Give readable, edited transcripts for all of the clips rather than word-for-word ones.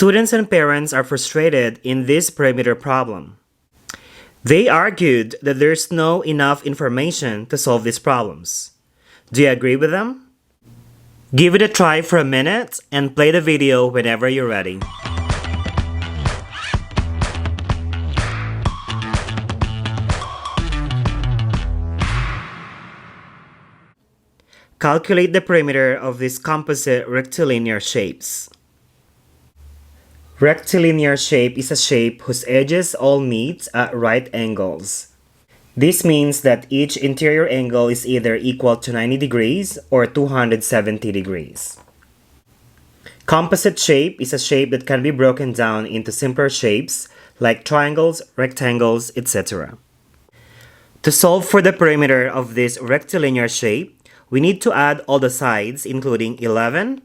Students and parents are frustrated in this perimeter problem. They argued that there's no enough information to solve these problems. Do you agree with them? Give it a try for a minute and play the video whenever you're ready. Calculate the perimeter of these composite rectilinear shapes. Rectilinear shape is a shape whose edges all meet at right angles. This means that each interior angle is either equal to 90 degrees or 270 degrees. Composite shape is a shape that can be broken down into simpler shapes like triangles, rectangles, etc. To solve for the perimeter of this rectilinear shape, we need to add all the sides including 11,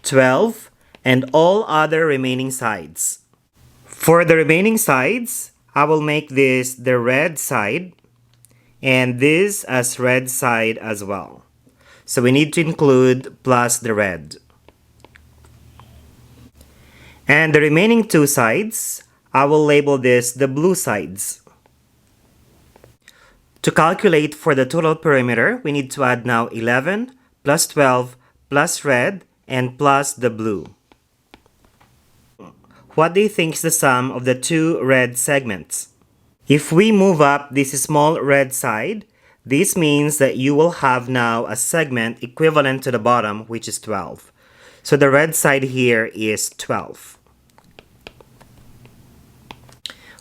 12, and all other remaining sides. For the remaining sides, I will make this the red side and this as red side as well. So we need to include plus the red. And the remaining two sides, I will label this the blue sides. To calculate for the total perimeter, we need to add now 11 plus 12 plus red and plus the blue. What do you think is the sum of the two red segments? If we move up this small red side, this means that you will have now a segment equivalent to the bottom, which is 12. So the red side here is 12.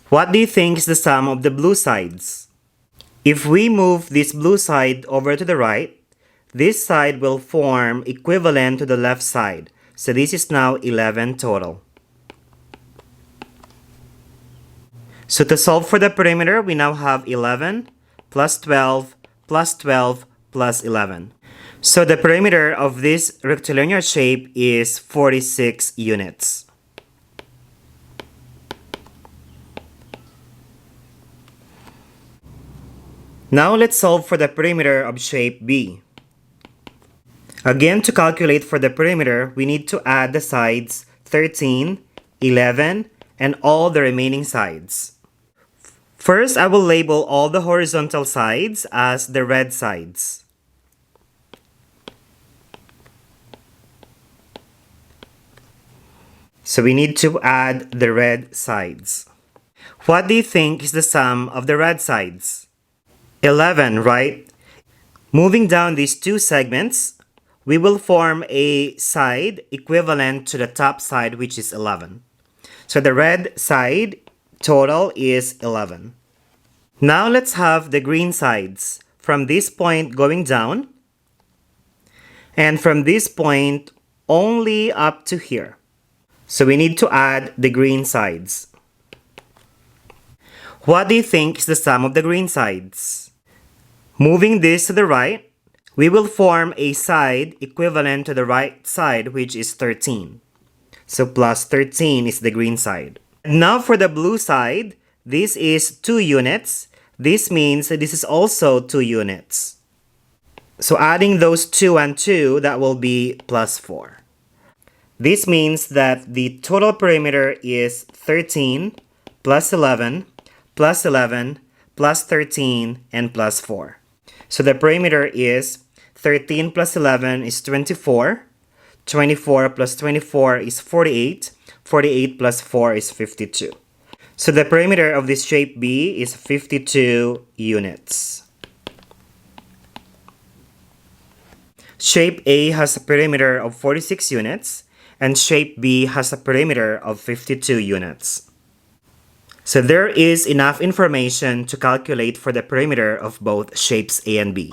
What do you think is the sum of the blue sides? If we move this blue side over to the right, this side will form equivalent to the left side. So this is now 11 total. So to solve for the perimeter, we now have 11 plus 12 plus 12 plus 11. So the perimeter of this rectilinear shape is 46 units. Now let's solve for the perimeter of shape B. Again, to calculate for the perimeter, we need to add the sides 13, 11, and all the remaining sides. First, I will label all the horizontal sides as the red sides. So we need to add the red sides. What do you think is the sum of the red sides? 11, right? Moving down these two segments, we will form a side equivalent to the top side, which is 11. So the red side total is 11. Now let's have the green sides from this point going down and from this point only up to here. So we need to add the green sides. What do you think is the sum of the green sides? Moving this to the right, we will form a side equivalent to the right side, which is 13. So plus 13 is the green side. Now for the blue side, this is 2 units. This means that this is also 2 units. So adding those 2 and 2, that will be plus 4. This means that the total perimeter is 13 plus 11 plus 11 plus 13 and plus 4. So the perimeter is 13 plus 11 is 24. 24 plus 24 is 48. 48 plus 4 is 52. So the perimeter of this shape B is 52 units. Shape A has a perimeter of 46 units and shape B has a perimeter of 52 units. So there is enough information to calculate for the perimeter of both shapes A and B.